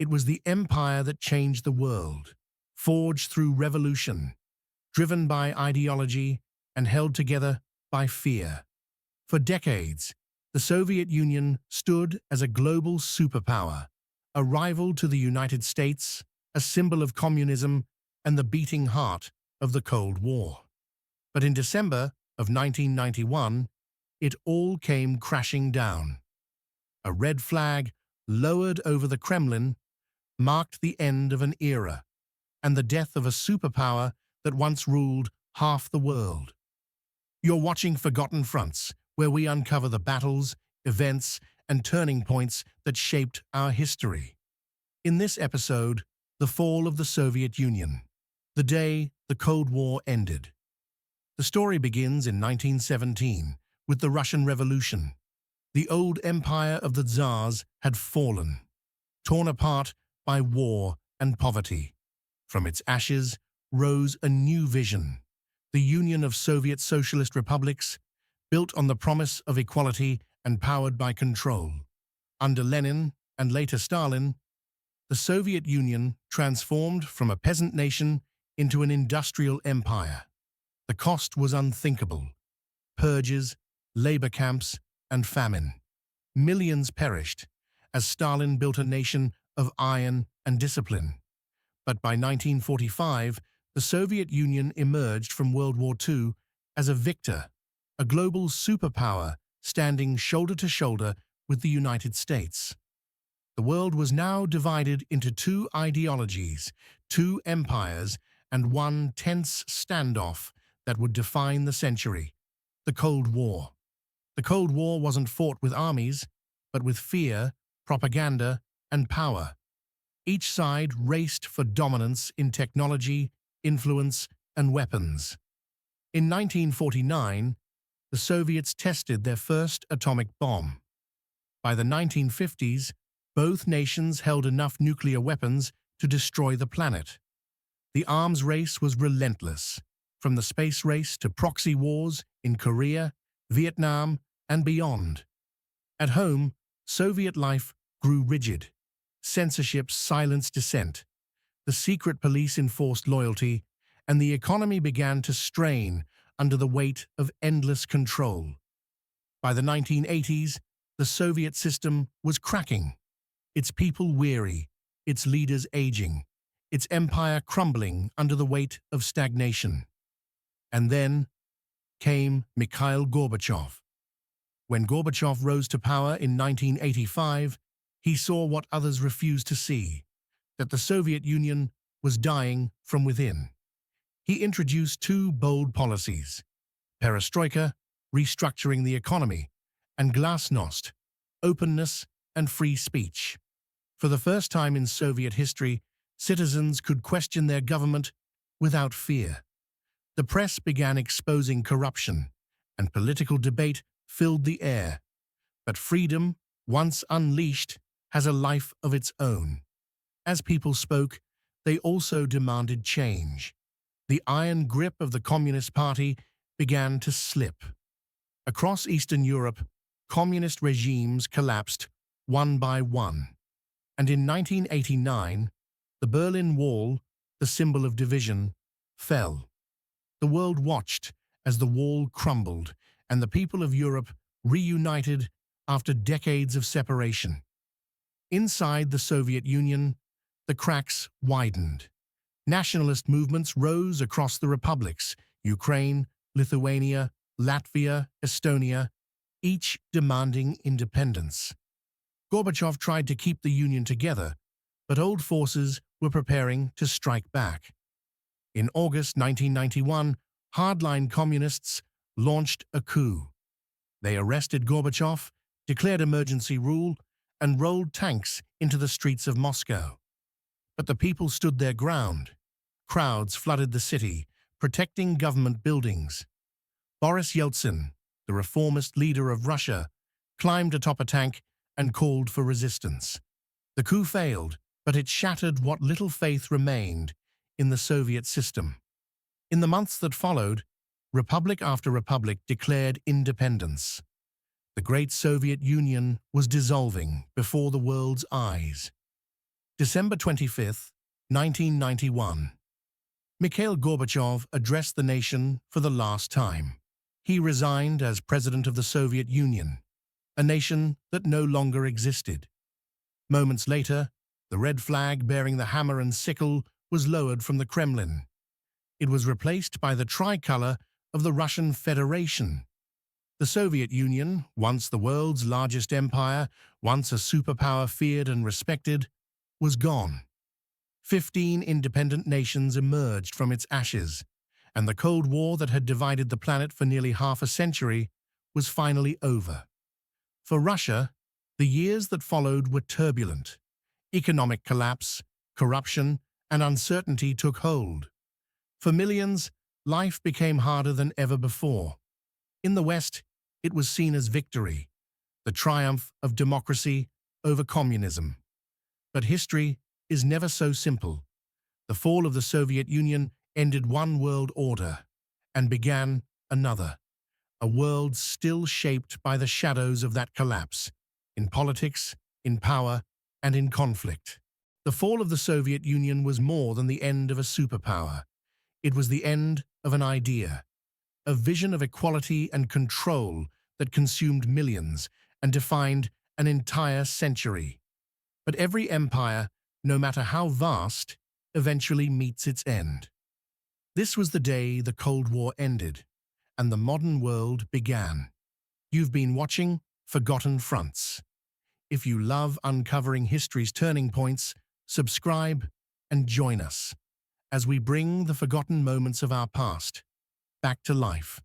It was the empire that changed the world, forged through revolution, driven by ideology and held together by fear. For decades, the Soviet Union stood as a global superpower, a rival to the United States, a symbol of communism, and the beating heart of the Cold War. But in December of 1991, it all came crashing down. A red flag, lowered over the Kremlin, marked the end of an era and the death of a superpower that once ruled half the world. You're watching Forgotten Fronts, where we uncover the battles, events, and turning points that shaped our history. In this episode, the fall of the Soviet Union, the day the Cold War ended. The story begins in 1917 with the Russian Revolution. The old empire of the Tsars had fallen, torn apart by war and poverty. From its ashes rose a new vision, the Union of Soviet Socialist Republics, built on the promise of equality and powered by control. Under Lenin and later Stalin, the Soviet Union transformed from a peasant nation into an industrial empire. The cost was unthinkable: purges, labor camps, and famine. Millions perished as Stalin built a nation of iron and discipline. But by 1945, the Soviet Union emerged from World War II as a victor, a global superpower standing shoulder to shoulder with the United States. The world was now divided into two ideologies, two empires, and one tense standoff that would define the century: the Cold War. The Cold War wasn't fought with armies, but with fear, propaganda, and power. Each side raced for dominance in technology, influence, and weapons. In 1949, the Soviets tested their first atomic bomb. By the 1950s, both nations held enough nuclear weapons to destroy the planet. The arms race was relentless, from the space race to proxy wars in Korea, Vietnam, and beyond. At home, Soviet life grew rigid. Censorship silenced dissent. The secret police enforced loyalty, and the economy began to strain under the weight of endless control. By the 1980s, the Soviet system was cracking, its people weary, its leaders aging, its empire crumbling under the weight of stagnation. And then came Mikhail Gorbachev. When Gorbachev rose to power in 1985, he saw what others refused to see: that the Soviet Union was dying from within. He introduced two bold policies: perestroika, restructuring the economy, and glasnost, openness and free speech. For the first time in Soviet history, citizens could question their government without fear. The press began exposing corruption, and political debate filled the air. But freedom, once unleashed, has a life of its own. As people spoke, they also demanded change. The iron grip of the Communist Party began to slip. Across Eastern Europe, communist regimes collapsed one by one. And in 1989, the Berlin Wall, the symbol of division, fell. The world watched as the wall crumbled and the people of Europe reunited after decades of separation. Inside the Soviet Union, the cracks widened. Nationalist movements rose across the republics: Ukraine, Lithuania, Latvia, Estonia, each demanding independence. Gorbachev tried to keep the Union together, but old forces were preparing to strike back. In August 1991, hardline communists launched a coup. They arrested Gorbachev, declared emergency rule, and rolled tanks into the streets of Moscow. But the people stood their ground. Crowds flooded the city, protecting government buildings. Boris Yeltsin, the reformist leader of Russia, climbed atop a tank and called for resistance. The coup failed, but it shattered what little faith remained in the Soviet system. In the months that followed, republic after republic declared independence. The great Soviet Union was dissolving before the world's eyes. December 25, 1991. Mikhail Gorbachev addressed the nation for the last time. He resigned as president of the Soviet Union, a nation that no longer existed. Moments later, the red flag bearing the hammer and sickle was lowered from the Kremlin. It was replaced by the tricolor of the Russian Federation. The Soviet Union, once the world's largest empire, once a superpower feared and respected, was gone. 15 independent nations emerged from its ashes, and the Cold War that had divided the planet for nearly half a century was finally over. For Russia, the years that followed were turbulent. Economic collapse, corruption, and uncertainty took hold. For millions, life became harder than ever before. In the West, it was seen as victory, the triumph of democracy over communism. But history is never so simple. The fall of the Soviet Union ended one world order and began another, a world still shaped by the shadows of that collapse, in politics, in power, and in conflict. The fall of the Soviet Union was more than the end of a superpower. It was the end of an idea, a vision of equality and control that consumed millions and defined an entire century. But every empire, no matter how vast, eventually meets its end. This was the day the Cold War ended, and the modern world began. You've been watching Forgotten Fronts. If you love uncovering history's turning points, subscribe and join us as we bring the forgotten moments of our past back to life.